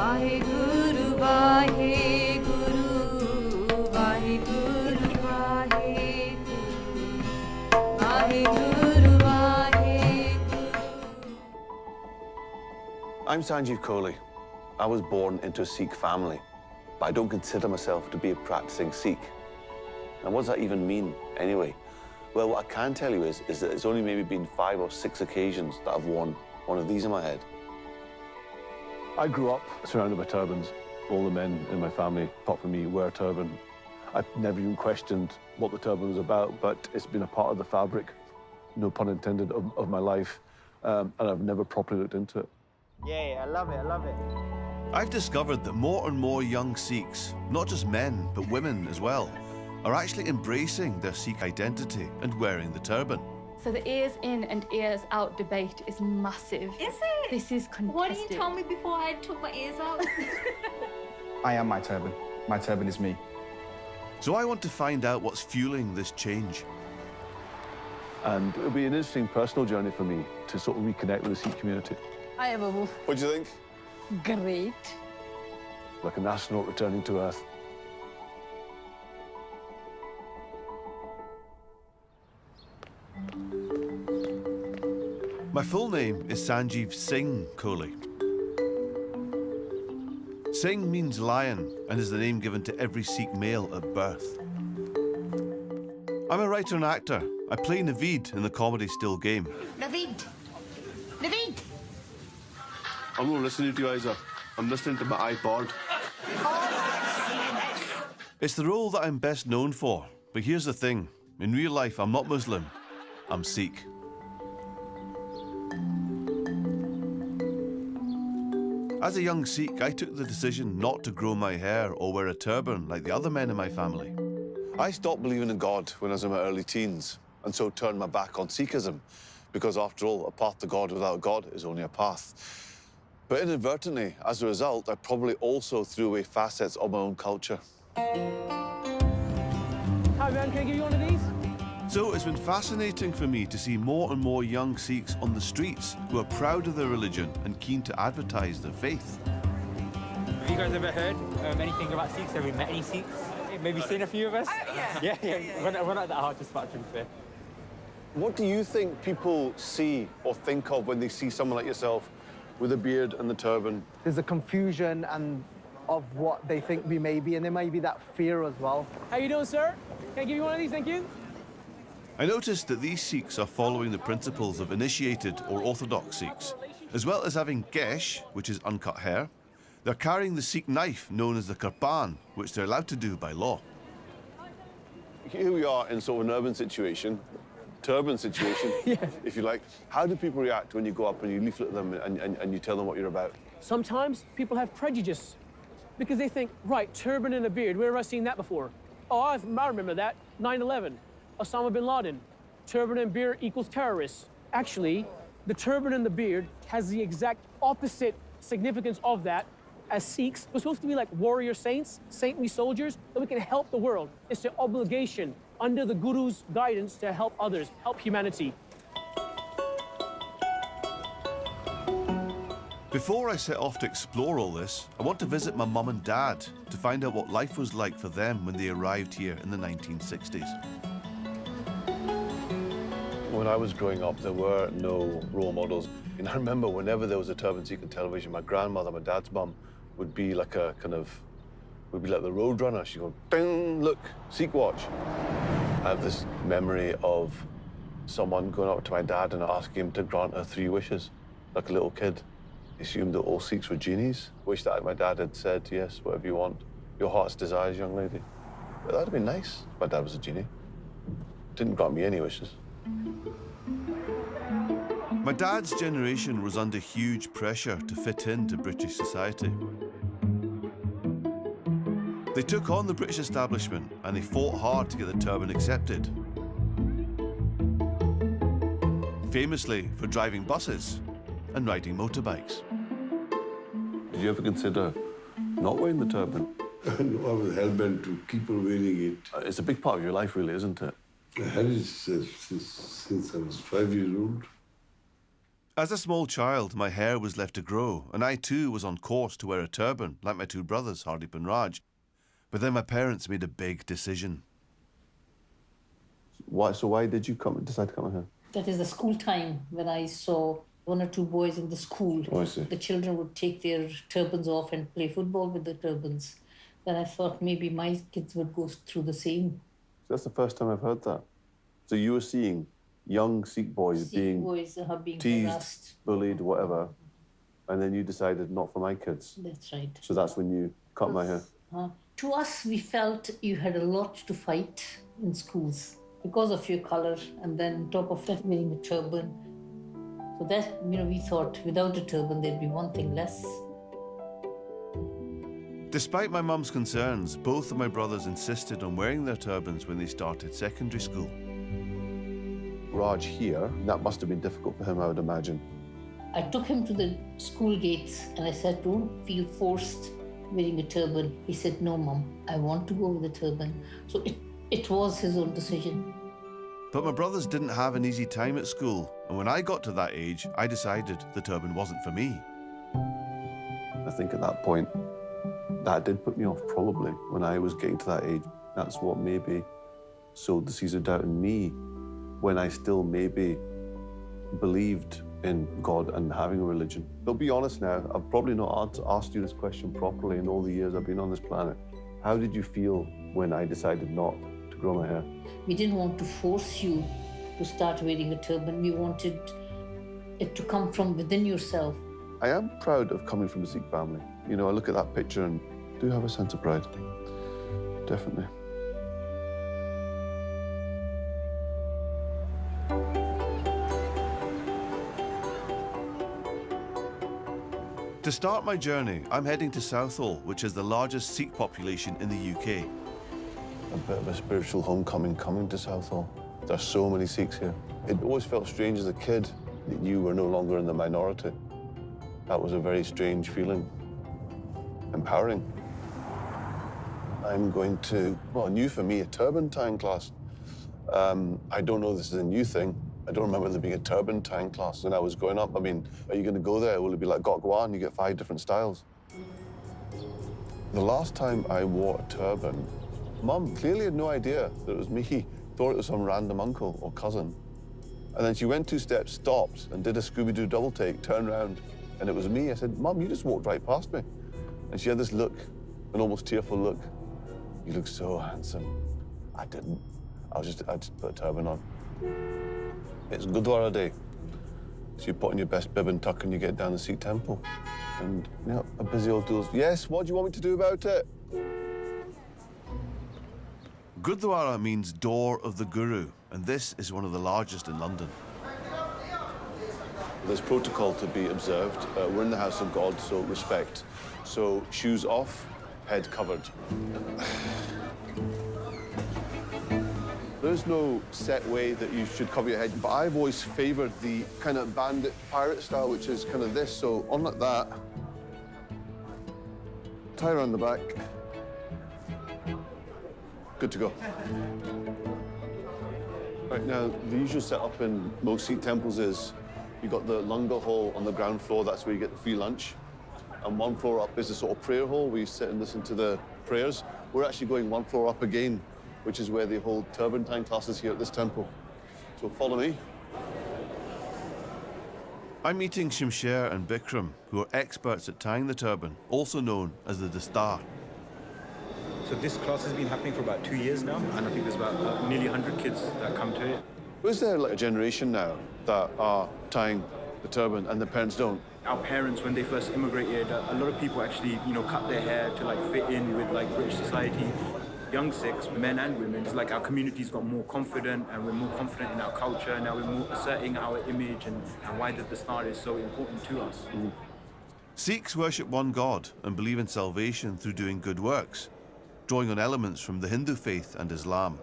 Vaheguru, Vaheguru, Vaheguru, Vaheguru, Vaheguru, Vaheguru. I'm Sanjeev Kohli. I was born into a Sikh family, but I don't consider myself to be a practicing Sikh. And what does that even mean, anyway? Well, what I can tell you is that it's only maybe been 5 or 6 occasions that I've worn one of these in my head. I grew up surrounded by turbans. All the men in my family, apart from me, wear a turban. I've never even questioned what the turban was about, but it's been a part of the fabric, no pun intended, of my life, and I've never properly looked into it. Yeah, I love it, I love it. I've discovered that more and more young Sikhs, not just men, but women as well, are actually embracing their Sikh identity and wearing the turban. So the ears in and ears out debate is massive. Is it? This is contested. Why didn't you tell me before I took my ears out? I am my turban. My turban is me. So I want to find out what's fueling this change. And it'll be an interesting personal journey for me to sort of reconnect with the Sikh community. Hi, Babu. What do you think? Great. Like an astronaut returning to Earth. My full name is Sanjeev Singh Kohli. Singh means lion and is the name given to every Sikh male at birth. I'm a writer and actor. I play Naveed in the comedy Still Game. Naveed! Naveed! I'm not listening to you, Isa. I'm listening to my iPod. It's the role that I'm best known for, but here's the thing. In real life, I'm not Muslim. I'm Sikh. As a young Sikh, I took the decision not to grow my hair or wear a turban like the other men in my family. I stopped believing in God when I was in my early teens, and so turned my back on Sikhism, because after all, a path to God without God is only a path. But inadvertently, as a result, I probably also threw away facets of my own culture. Hi man, can I give you one of these? So it's been fascinating for me to see more and more young Sikhs on the streets who are proud of their religion and keen to advertise their faith. Have you guys ever heard anything about Sikhs? Have you met any Sikhs? Maybe seen a few of us? Yeah. We're not that hard to spot, to be fair. What do you think people see or think of when they see someone like yourself with a beard and the turban? There's a confusion and of what they think we may be, and there may be that fear as well. How you doing, sir? Can I give you one of these? Thank you. I noticed that these Sikhs are following the principles of initiated or orthodox Sikhs. As well as having gesh, which is uncut hair, they're carrying the Sikh knife known as the kirpan, which they're allowed to do by law. Here we are in sort of an urban situation, turban situation, if you like. How do people react when you go up and you leaflet them and you tell them what you're about? Sometimes people have prejudice because they think, right, turban and a beard, where have I seen that before? Oh, I remember that, 9/11. Osama bin Laden, turban and beard equals terrorists. Actually, the turban and the beard has the exact opposite significance of that. As Sikhs, we're supposed to be like warrior saints, saintly soldiers, that we can help the world. It's an obligation under the Guru's guidance to help others, help humanity. Before I set off to explore all this, I want to visit my mum and dad to find out what life was like for them when they arrived here in the 1960s. When I was growing up, there were no role models. And I remember whenever there was a turban Sikh on television, my grandmother, my dad's mum, would be like the roadrunner. She'd go, ding, look, Sikh watch. I have this memory of someone going up to my dad and asking him to grant her 3 wishes, like a little kid. He assumed that all Sikhs were genies. Wish that my dad had said, yes, whatever you want. Your heart's desires, young lady. But that'd have been nice if my dad was a genie. Didn't grant me any wishes. My dad's generation was under huge pressure to fit into British society. They took on the British establishment and they fought hard to get the turban accepted. Famously for driving buses and riding motorbikes. Did you ever consider not wearing the turban? I was hell-bent to keep on wearing it. It's a big part of your life, really, isn't it? I had it since I was 5 years old. As a small child, my hair was left to grow, and I too was on course to wear a turban, like my two brothers, Hardeep and Raj. But then my parents made a big decision. So why did you decide to come here? That is the school time when I saw one or two boys in the school. Oh, I see. The children would take their turbans off and play football with the turbans. Then I thought maybe my kids would go through the same. So that's the first time I've heard that. So you were seeing young Sikh boys being being teased, harassed. bullied, whatever, and then you decided not for my kids. That's right. So that's when you cut my hair. To us, we felt you had a lot to fight in schools because of your color, and then on top of that, wearing a turban. So that, we thought without a turban, there'd be one thing less. Despite my mum's concerns, both of my brothers insisted on wearing their turbans when they started secondary school. Raj here, that must have been difficult for him, I would imagine. I took him to the school gates and I said, don't feel forced wearing a turban. He said, no, Mum, I want to go with a turban. So it was his own decision. But my brothers didn't have an easy time at school, and when I got to that age, I decided the turban wasn't for me. I think at that point, that did put me off probably when I was getting to that age. That's what maybe sowed the seeds of doubt in me when I still maybe believed in God and having a religion. But be honest now, I've probably not asked you this question properly in all the years I've been on this planet. How did you feel when I decided not to grow my hair? We didn't want to force you to start wearing a turban. We wanted it to come from within yourself. I am proud of coming from a Sikh family. I look at that picture and do have a sense of pride. Definitely. To start my journey, I'm heading to Southall, which is the largest Sikh population in the UK. A bit of a spiritual homecoming coming to Southall. There's so many Sikhs here. It always felt strange as a kid that you were no longer in the minority. That was a very strange feeling. Empowering. I'm going to, new for me, a turban tying class. I don't know if this is a new thing. I don't remember there being a turban tying class when I was growing up. Are you going to go there? Will it be like Gokwan? You get 5 different styles. The last time I wore a turban, Mum clearly had no idea that it was me. Thought it was some random uncle or cousin. And then she went 2 steps, stopped, and did a Scooby-Doo double take, turned around, and it was me. I said, Mum, you just walked right past me. And she had this look, an almost tearful look. You look so handsome. I didn't. I just put a turban on. It's Gurdwara Day. So you put on your best bib and tuck and you get down the Sikh temple. And, a busy old doers. Yes, what do you want me to do about it? Gurdwara means door of the Guru, and this is one of the largest in London. There's protocol to be observed. We're in the house of God, so respect. So shoes off, head covered. There's no set way that you should cover your head, but I've always favored the kind of bandit pirate style, which is kind of this. So on like that, tie around the back. Good to go. Right now, the usual setup in most Sikh temples is you've got the langar hall on the ground floor. That's where you get the free lunch. And 1 floor up is a sort of prayer hall where you sit and listen to the prayers. We're actually going 1 floor up again, which is where they hold turban tying classes here at this temple. So follow me. I'm meeting Shimsher and Bikram, who are experts at tying the turban, also known as the Dastar. So this class has been happening for about 2 years now, and I think there's about nearly 100 kids that come to it. Is there like a generation now that are tying the turban and the parents don't? Our parents, when they first immigrated, a lot of people actually, cut their hair to fit in with British society. Young Sikhs, men and women, it's like our communities got more confident, and we're more confident in our culture. Now we're more asserting our image and why the Dastar is so important to us. Mm-hmm. Sikhs worship one God and believe in salvation through doing good works, drawing on elements from the Hindu faith and Islam.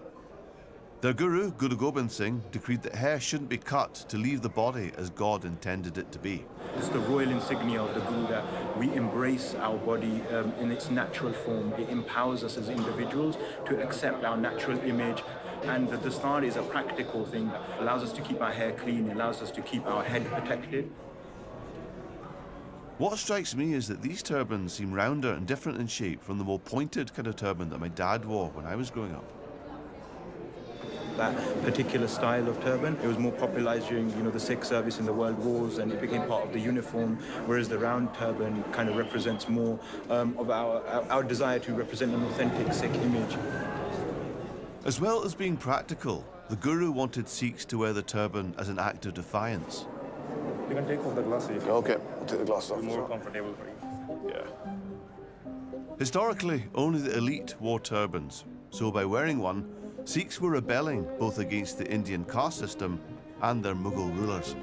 Their guru, Guru Gobind Singh, decreed that hair shouldn't be cut to leave the body as God intended it to be. It's the royal insignia of the Guru that we embrace our body in its natural form. It empowers us as individuals to accept our natural image, And the dastar is a practical thing that allows us to keep our hair clean, allows us to keep our head protected. What strikes me is that these turbans seem rounder and different in shape from the more pointed kind of turban that my dad wore when I was growing up. That particular style of turban, it was more popularized during, the Sikh service in the World Wars, and it became part of the uniform, whereas the round turban kind of represents more of our desire to represent an authentic Sikh image. As well as being practical, the Guru wanted Sikhs to wear the turban as an act of defiance. You can take off the glasses. Okay, I'll take the glasses off. More comfortable for you. Yeah. Historically, only the elite wore turbans, so by wearing one, Sikhs were rebelling both against the Indian caste system and their Mughal rulers.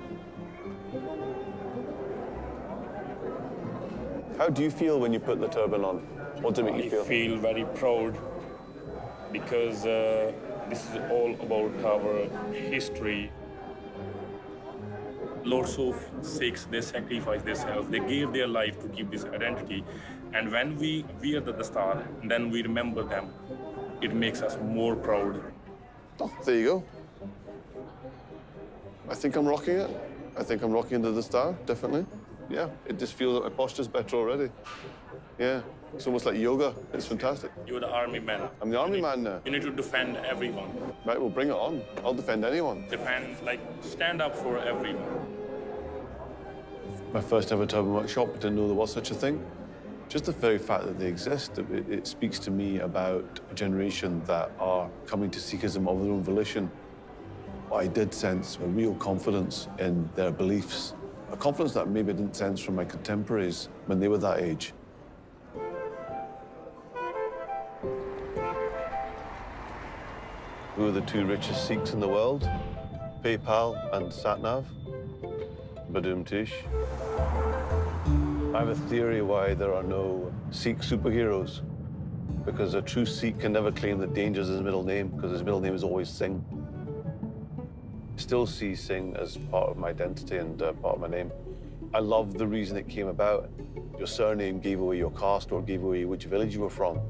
How do you feel when you put the turban on? What does it make you feel? I feel very proud because this is all about our history. Lots of Sikhs, they sacrificed themselves, they gave their life to keep this identity. And when we wear the dastar, then we remember them. It makes us more proud. Oh, there you go. I think I'm rocking it. I think I'm rocking the dastar, definitely. Yeah, it just feels like my posture's better already. Yeah, it's almost like yoga. It's fantastic. You're the army man. I'm the army man now. You need to defend everyone. Right, well, bring it on. I'll defend anyone. Defend, stand up for everyone. My first ever turban workshop, I didn't know there was such a thing. Just the very fact that they exist, it speaks to me about a generation that are coming to Sikhism of their own volition. I did sense a real confidence in their beliefs, a confidence that maybe I didn't sense from my contemporaries when they were that age. Who are the two richest Sikhs in the world? PayPal and Satnav. Badoom Tish. I have a theory why there are no Sikh superheroes. Because a true Sikh can never claim that Danger's his middle name, because his middle name is always Singh. I still see Singh as part of my identity and part of my name. I love the reason it came about. Your surname gave away your caste or gave away which village you were from.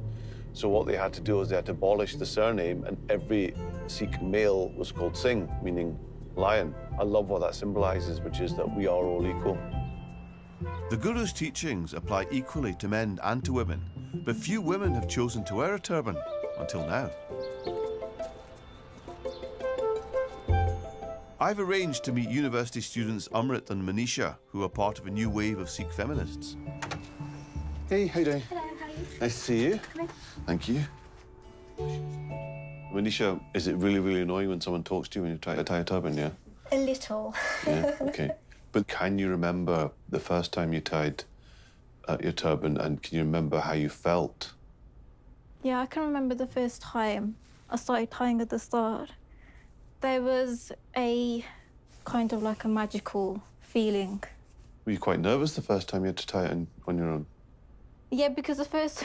So what they had to do is they had to abolish the surname, and every Sikh male was called Singh, meaning lion. I love what that symbolizes, which is that we are all equal. The Guru's teachings apply equally to men and to women, but few women have chosen to wear a turban until now. I've arranged to meet university students Amrit and Manisha, who are part of a new wave of Sikh feminists. Hey, how you doing? Hello, how are you? Nice to see you. Come in. Thank you. Manisha, is it really, really annoying when someone talks to you when you try to tie a turban, yeah? A little. Yeah, okay. But can you remember the first time you tied your turban, and can you remember how you felt? Yeah, I can remember the first time I started tying at the start. There was a kind of like a magical feeling. Were you quite nervous the first time you had to tie it on your own? Yeah, because the first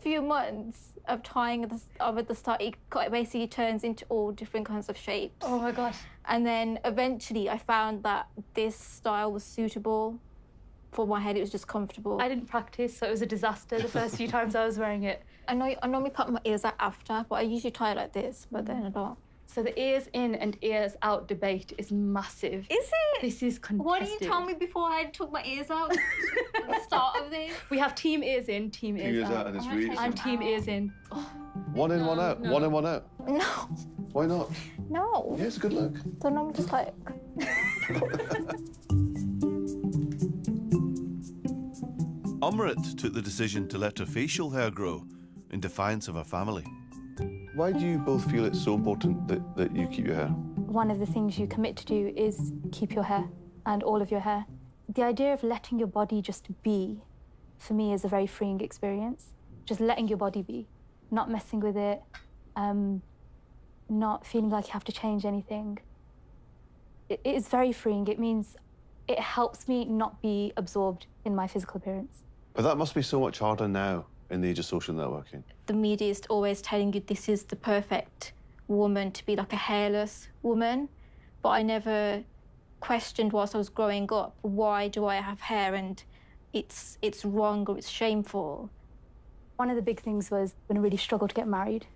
few months of tying at the start, it basically turns into all different kinds of shapes. Oh my God. And then eventually I found that this style was suitable for my head. It was just comfortable. I didn't practice, so it was a disaster the first few times I was wearing it. I normally put my ears out after, but I usually tie it like this, but then I don't. So the ears in and ears out debate is massive. Is it? This is contested. Why didn't you tell me before I took my ears out at the start of this? We have team ears in, team ears out. And it's really I'm team ears in. Oh. one in, one out. No. One in, one out. No. Why not? No. Yeah, it's a good look. So now I'm just like... Amrit took the decision to let her facial hair grow in defiance of her family. Why do you both feel it's so important that you keep your hair? One of the things you commit to do is keep your hair and all of your hair. The idea of letting your body just be, for me, is a very freeing experience. Just letting your body be, not messing with it, not feeling like you have to change anything. It is very freeing. It means it helps me not be absorbed in my physical appearance. But that must be so much harder now in the age of social networking. The media is always telling you this is the perfect woman to be like a hairless woman, but I never questioned whilst I was growing up, why do I have hair and it's wrong or it's shameful. One of the big things was when I really struggled to get married.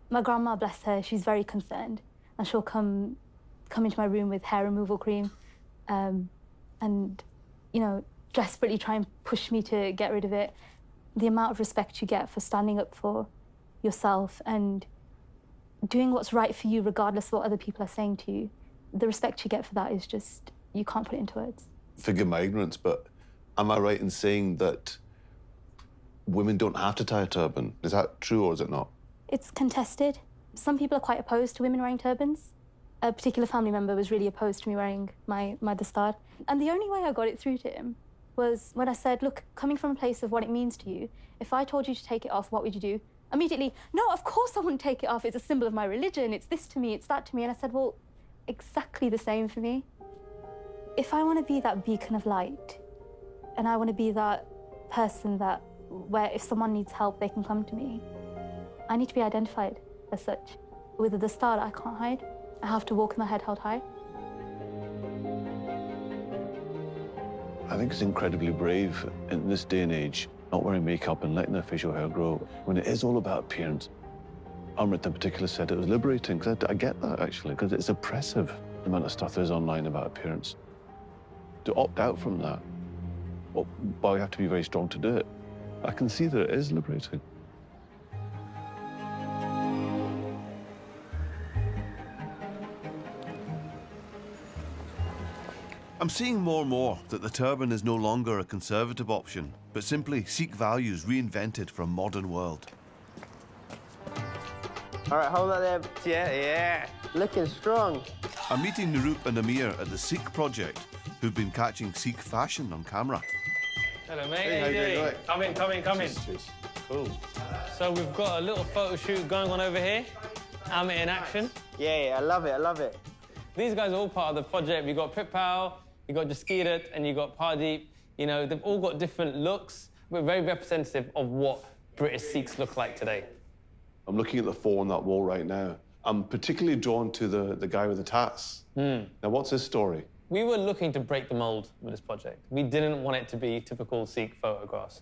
My grandma, bless her, she's very concerned, and she'll come into my room with hair removal cream, and you know, desperately try and push me to get rid of it. The amount of respect you get for standing up for yourself and doing what's right for you, regardless of what other people are saying to you, the respect you get for that is just, you can't put it into words. Forgive my ignorance, but am I right in saying that women don't have to tie a turban? Is that true or is it not? It's contested. Some people are quite opposed to women wearing turbans. A particular family member was really opposed to me wearing my dastard. And the only way I got it through to him was when I said, look, coming from a place of what it means to you, if I told you to take it off, what would you do? Immediately, no, of course I wouldn't take it off. It's a symbol of my religion. It's this to me, it's that to me. And I said, well, exactly the same for me. If I want to be that beacon of light, and I want to be that person that, where if someone needs help, they can come to me, I need to be identified as such. With the dastard, I can't hide. I have to walk with my head held high. I think it's incredibly brave in this day and age, not wearing makeup and letting their facial hair grow, when it is all about appearance. Amrit in particular said it was liberating, because I get that, actually, because it's oppressive, the amount of stuff there is online about appearance. To opt out from that, well, you have to be very strong to do it. I can see that it is liberating. I'm seeing more and more that the turban is no longer a conservative option, but simply Sikh values reinvented for a modern world. All right, hold that there. Yeah. Looking strong. I'm meeting Nirup and Amir at the Sikh Project, who've been catching Sikh fashion on camera. Hello, mate. Hey, how you doing? Right. Come in. Cheers. Cool. So we've got a little photo shoot going on over here. Amit in action. Yeah, I love it. These guys are all part of the project. We got Prithpal, you got Jaskirat, and you got Pardeep. You know, they've all got different looks, but very representative of what British Sikhs look like today. I'm looking at the four on that wall right now. I'm particularly drawn to the guy with the tats. Now, what's his story? We were looking to break the mold with this project. We didn't want it to be typical Sikh photographs.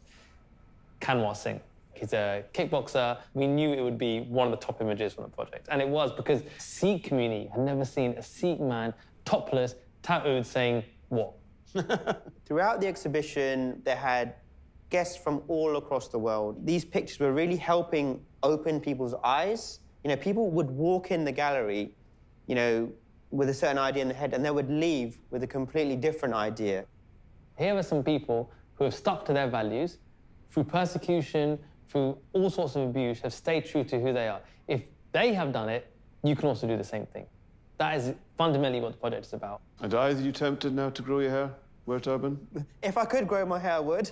Kanwar Singh, he's a kickboxer. We knew it would be one of the top images from the project. And it was because the Sikh community had never seen a Sikh man topless, tattooed, saying what? Throughout the exhibition, they had guests from all across the world. These pictures were really helping open people's eyes. You know, people would walk in the gallery, you know, with a certain idea in their head, and they would leave with a completely different idea. Here are some people who have stuck to their values through persecution, through all sorts of abuse, have stayed true to who they are. If they have done it, you can also do the same thing. That is fundamentally what the project is about. And are you tempted now to grow your hair, wear a turban? If I could grow my hair, I would.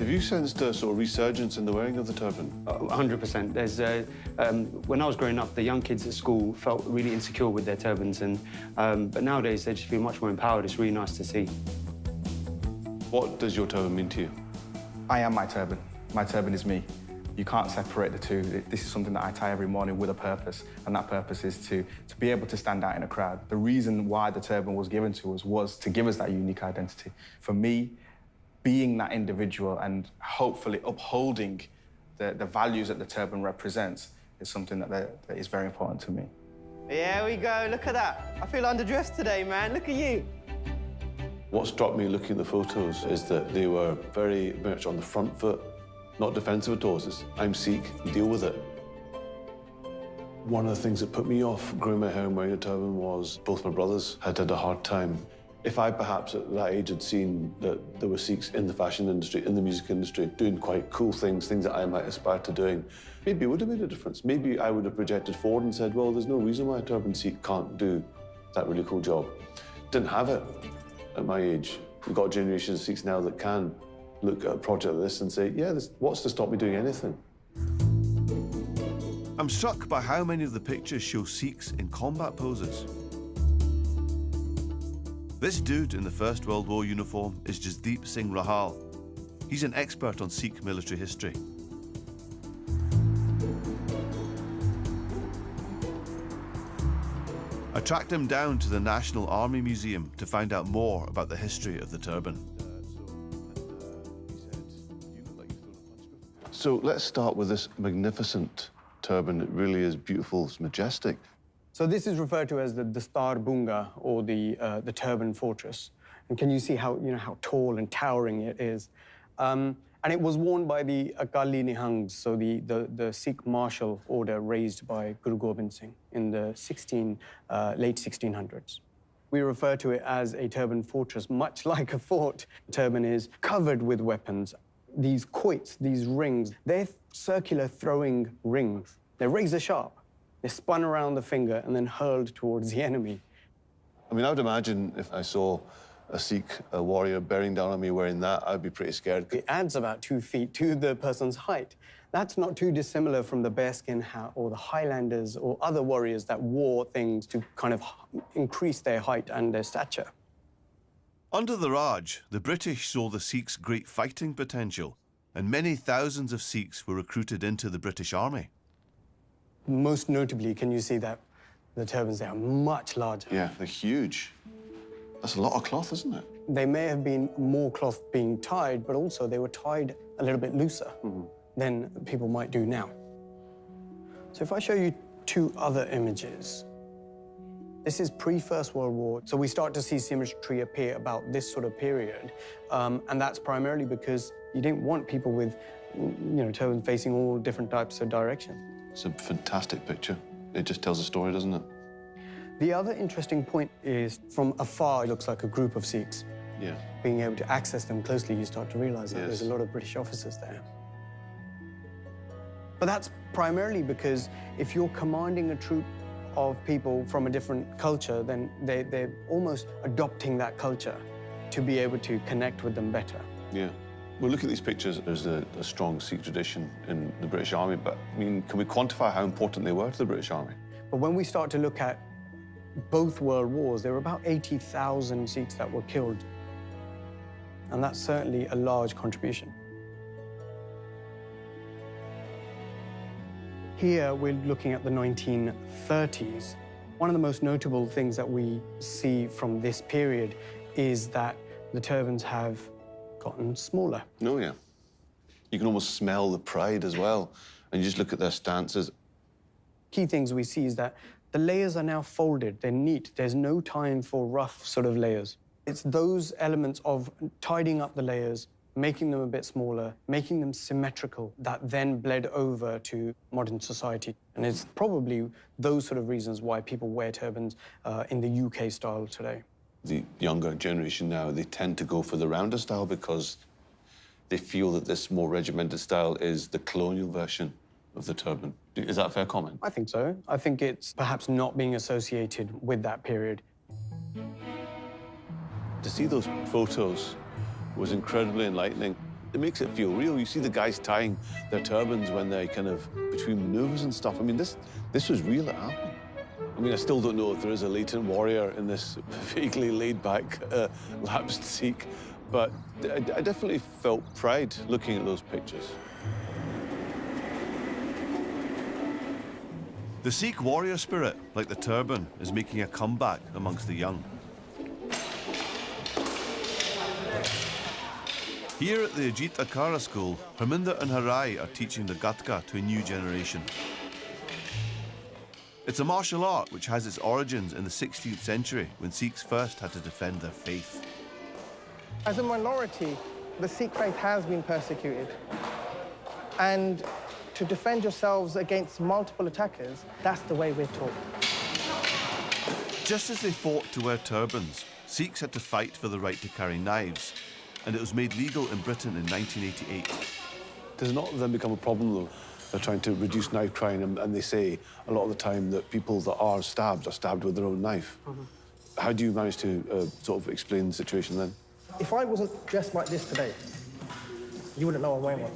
Have you sensed a sort of resurgence in the wearing of the turban? 100%. There's when I was growing up, the young kids at school felt really insecure with their turbans, and but nowadays they just feel much more empowered. It's really nice to see. What does your turban mean to you? I am my turban. My turban is me. You can't separate the two. This is something that I tie every morning with a purpose, and that purpose is to be able to stand out in a crowd. The reason why the turban was given to us was to give us that unique identity. For me, being that individual and hopefully upholding the values that the turban represents is something that is very important to me. Here we go, look at that. I feel underdressed today, man, look at you. What struck me looking at the photos is that they were very much on the front foot, not defensive at all. It's, I'm Sikh, deal with it. One of the things that put me off growing my hair and wearing a turban was both my brothers had a hard time. If I perhaps at that age had seen that there were Sikhs in the fashion industry, in the music industry, doing quite cool things that I might aspire to doing, maybe it would have made a difference. Maybe I would have projected forward and said, well, there's no reason why a turban Sikh can't do that really cool job. Didn't have it at my age. We've got a generation of Sikhs now that can look at a project like this and say, yeah, what's to stop me doing anything? I'm struck by how many of the pictures show Sikhs in combat poses. This dude in the First World War uniform is Jasdeep Singh Rahal. He's an expert on Sikh military history. I tracked him down to the National Army Museum to find out more about the history of the turban. So let's start with this magnificent turban. It really is beautiful, it's majestic. So this is referred to as the Dastar Bunga, or the turban fortress. And can you see how, how tall and towering it is? And it was worn by the Akali Nihangs, so the Sikh martial order raised by Guru Gobind Singh in the late 1600s. We refer to it as a turban fortress, much like a fort. The turban is covered with weapons. These quoits, these rings, they're circular throwing rings. They're razor sharp. They're spun around the finger and then hurled towards the enemy. I mean, I would imagine if I saw a Sikh warrior bearing down on me wearing that, I'd be pretty scared. It adds about 2 feet to the person's height. That's not too dissimilar from the bearskin hat or the Highlanders or other warriors that wore things to kind of increase their height and their stature. Under the Raj, the British saw the Sikhs' great fighting potential, and many thousands of Sikhs were recruited into the British Army. Most notably, can you see that the turbans, they are much larger. Yeah, they're huge. That's a lot of cloth, isn't it? They may have been more cloth being tied, but also they were tied a little bit looser than people might do now. So if I show you 2 other images, this is pre-First World War, so we start to see symmetry appear about this sort of period, and that's primarily because you didn't want people with, turbans facing all different types of directions. It's a fantastic picture. It just tells a story, doesn't it? The other interesting point is, from afar, it looks like a group of Sikhs. Yeah. Being able to access them closely, you start to realize that there's a lot of British officers there. But that's primarily because if you're commanding a troop of people from a different culture, then they're almost adopting that culture to be able to connect with them better. Yeah. Well, look at these pictures. There's a strong Sikh tradition in the British Army, but, I mean, can we quantify how important they were to the British Army? But when we start to look at both world wars, there were about 80,000 Sikhs that were killed. And that's certainly a large contribution. Here, we're looking at the 1930s. One of the most notable things that we see from this period is that the turbans have gotten smaller. Oh, yeah. You can almost smell the pride as well. And you just look at their stances. Key things we see is that the layers are now folded, they're neat. There's no time for rough sort of layers. It's those elements of tidying up the layers, making them a bit smaller, making them symmetrical, that then bled over to modern society. And it's probably those sort of reasons why people wear turbans in the UK style today. The younger generation now, they tend to go for the rounder style because they feel that this more regimented style is the colonial version of the turban. Is that a fair comment? I think so. I think it's perhaps not being associated with that period. To see those photos was incredibly enlightening. It makes it feel real. You see the guys tying their turbans when they're kind of between maneuvers and stuff. I mean, this was real, it happened. I mean, I still don't know if there is a latent warrior in this vaguely laid-back, lapsed Sikh, but I definitely felt pride looking at those pictures. The Sikh warrior spirit, like the turban, is making a comeback amongst the young. Here at the Ajit Akhara School, Harminder and Harai are teaching the Gatka to a new generation. It's a martial art which has its origins in the 16th century, when Sikhs first had to defend their faith. As a minority, the Sikh faith has been persecuted. And to defend yourselves against multiple attackers, that's the way we're taught. Just as they fought to wear turbans, Sikhs had to fight for the right to carry knives, and it was made legal in Britain in 1988. Does not then become a problem, though? They're trying to reduce knife crime, and they say a lot of the time that people that are stabbed with their own knife. How do you manage to sort of explain the situation then? If I wasn't dressed like this today, you wouldn't know I'm wearing one.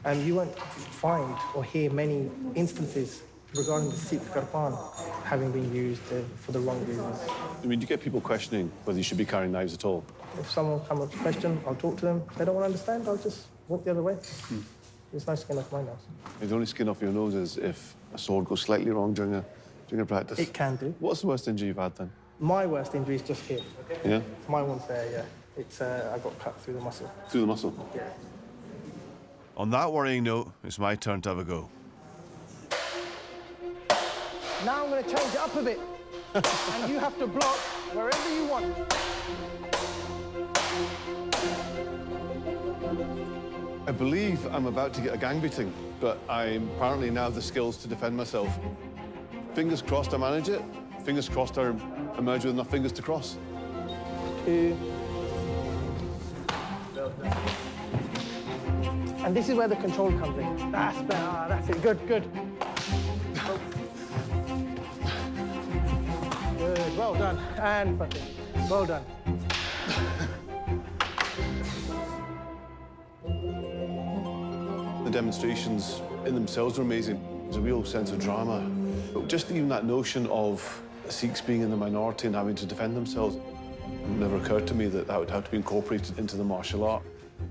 And you won't find or hear many instances regarding the Sikh Karpan having been used for the wrong reasons. I mean, do you get people questioning whether you should be carrying knives at all? If someone comes with a question, I'll talk to them. If they don't want to understand, I'll just walk the other way. There's no skin off my nose. The only skin off your nose is if a sword goes slightly wrong during a practice. It can do. What's the worst injury you've had then? My worst injury is just here. Yeah? My one's there, yeah. It's I got cut through the muscle. Through the muscle? Yeah. On that worrying note, it's my turn to have a go. Now I'm going to change it up a bit. And you have to block wherever you want. I believe I'm about to get a gang beating, but I apparently now have the skills to defend myself. Fingers crossed I manage it. Fingers crossed I emerge with enough fingers to cross. 2. And this is where the control comes in. That's better. Ah, that's it. Good, good. Good. Well done. And fucking. Well done. The demonstrations in themselves were amazing. There's a real sense of drama. But just even that notion of Sikhs being in the minority and having to defend themselves, it never occurred to me that that would have to be incorporated into the martial art.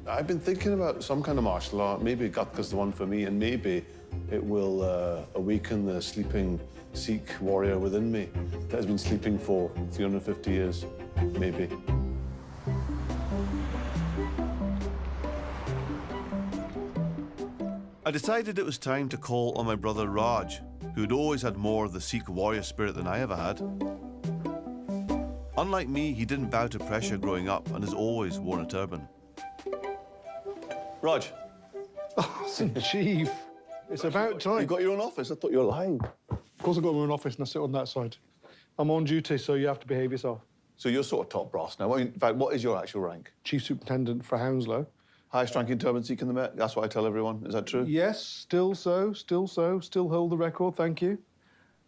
I've been thinking about some kind of martial art. Maybe Gatka's the one for me, and maybe it will awaken the sleeping Sikh warrior within me that has been sleeping for 350 years, maybe. I decided it was time to call on my brother Raj, who'd always had more of the Sikh warrior spirit than I ever had. Unlike me, he didn't bow to pressure growing up and has always worn a turban. Raj. Oh, Chief. It's about time. You got your own office? I thought you were lying. Of course I've got my own office and I sit on that side. I'm on duty, so you have to behave yourself. So you're sort of top brass now. In fact, what is your actual rank? Chief Superintendent for Hounslow. Highest ranking turban Sikh in the Met. That's what I tell everyone. Is that true? Yes, still so, still so. Still hold the record, thank you.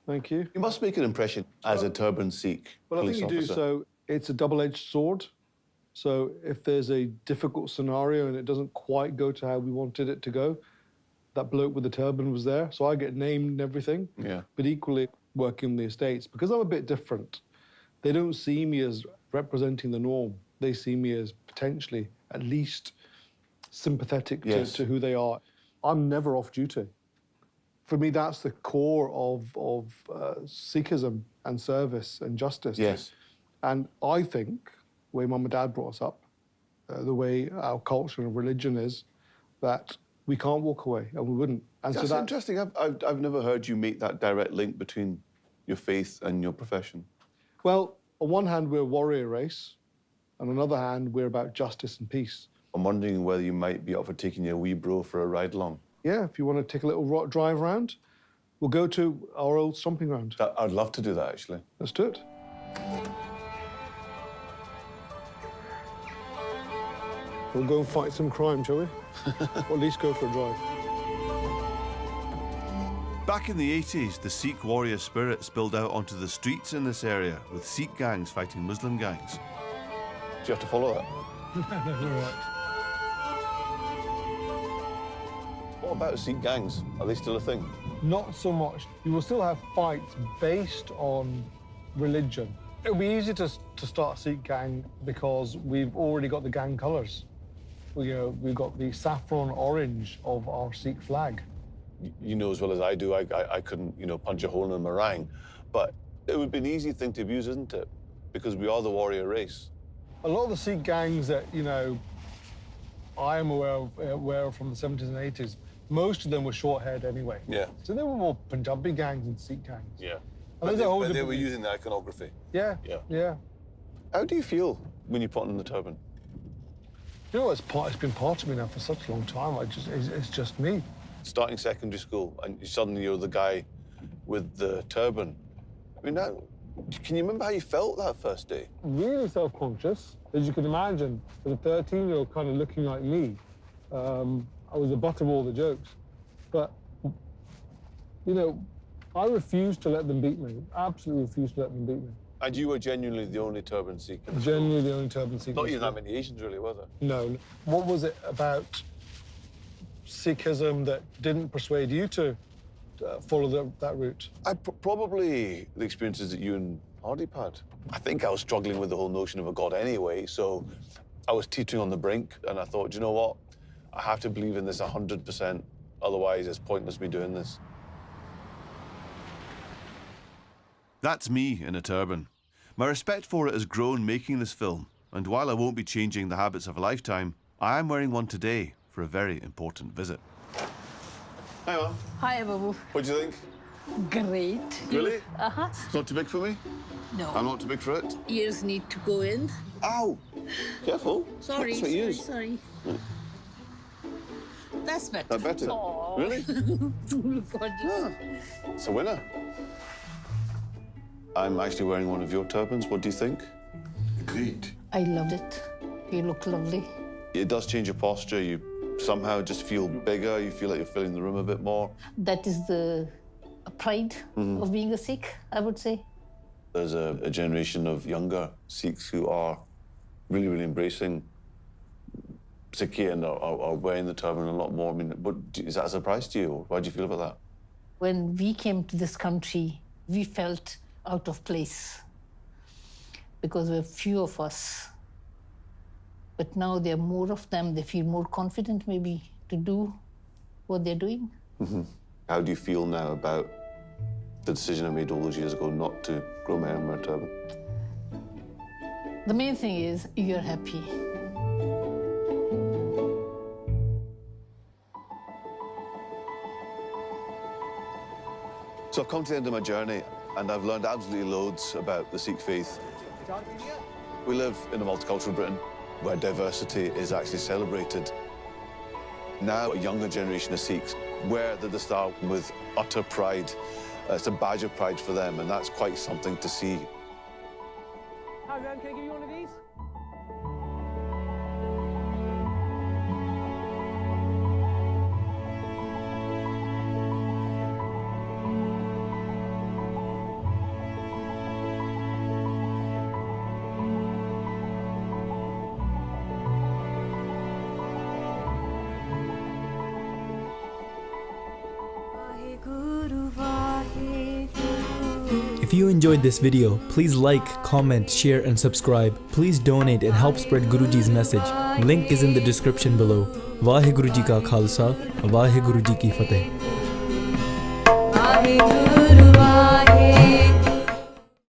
Thank you. You must make an impression as a turban Sikh Well, I police think you officer. do. So it's a double-edged sword. So if there's a difficult scenario and it doesn't quite go to how we wanted it to go, that bloke with the turban was there. So I get named and everything. Yeah. But equally, working in the estates, because I'm a bit different, they don't see me as representing the norm. They see me as potentially at least sympathetic to who they are. I'm never off duty. For me, that's the core of Sikhism and service and justice. Yes. And I think, the way Mum and Dad brought us up, the way our culture and religion is, that we can't walk away, and we wouldn't. And That's so that, interesting. I've never heard you make that direct link between your faith and your profession. well, on one hand, we're a warrior race, and on the other hand, we're about justice and peace. I'm wondering whether you might be up for taking your wee bro for a ride along. Yeah, if you want to take a little drive around, we'll go to our old stomping ground. I'd love to do that, actually. Let's do it. We'll go and fight some crime, shall we? Or at least go for a drive. Back in the 80s, the Sikh warrior spirit spilled out onto the streets in this area, with Sikh gangs fighting Muslim gangs. Do you have to follow that? What about Sikh gangs? Are they still a thing? Not so much. You will still have fights based on religion. It'll be easy to start a Sikh gang because we've already got the gang colours. We've got the saffron orange of our Sikh flag. You know as well as I do, I couldn't, punch a hole in a meringue. But it would be an easy thing to abuse, isn't it? Because we are the warrior race. A lot of the Sikh gangs that, I am aware of from the 70s and 80s, most of them were short-haired anyway. Yeah. So they were more Punjabi gangs than Sikh gangs. Yeah. And But there's a whole they different- were using the iconography. Yeah, Yeah. yeah. How do you feel when you put on the turban? You know, it's been part of me now for such a long time. It's just me. Starting secondary school, and suddenly you're the guy with the turban. I mean, can you remember how you felt that first day? Really self-conscious, as you can imagine. As a 13-year-old kind of looking like me, I was the butt of all the jokes. But, I refused to let them beat me. Absolutely refused to let them beat me. And you were genuinely the only turban Sikh in the Genuinely the only turban Sikh. Not even that many Asians, really, were there? No. What was it about Sikhism that didn't persuade you to follow that route? Probably the experiences that you and Hardeep had. I think I was struggling with the whole notion of a god anyway, so I was teetering on the brink, and I thought, you know what? I have to believe in this 100%, otherwise it's pointless me doing this. That's me in a turban. My respect for it has grown making this film, and while I won't be changing the habits of a lifetime, I am wearing one today for for a very important visit. Hi, Mum. Hi, Babu. What do you think? Great. Really? Uh-huh. It's not too big for me? No. I'm not too big for it? Ears need to go in. Ow! Careful. Sorry, That's my sorry, ears. sorry. That's better. That better? Aw. Really? Gorgeous. It's a winner. I'm actually wearing one of your turbans. What do you think? Great. I loved it. You look lovely. It does change your posture. You somehow just feel bigger. You feel like you're filling the room a bit more. That is the pride Mhm. of being a Sikh, I would say. There's a generation of younger Sikhs who are really, really embracing Sikhi and are wearing the turban a lot more. I mean, is that a surprise to you? Or how do you feel about that? When we came to this country, we felt out of place because there were few of us. But now there are more of them. They feel more confident maybe to do what they're doing. Mm-hmm. How do you feel now about the decision I made all those years ago not to grow my hair and wear a turban? The main thing is you're happy. So I've come to the end of my journey and I've learned absolutely loads about the Sikh faith. We live in a multicultural Britain where diversity is actually celebrated. Now a younger generation of Sikhs wear the dastar with utter pride. It's a badge of pride for them, and that's quite something to see. Hi, man, can I give you one of these? If you enjoyed this video, please like, comment, share and subscribe. Please donate and help spread Guruji's message. Link is in the description below. Vaheguru Ji Ka Khalsa, Vaheguru Ji Ki Fateh.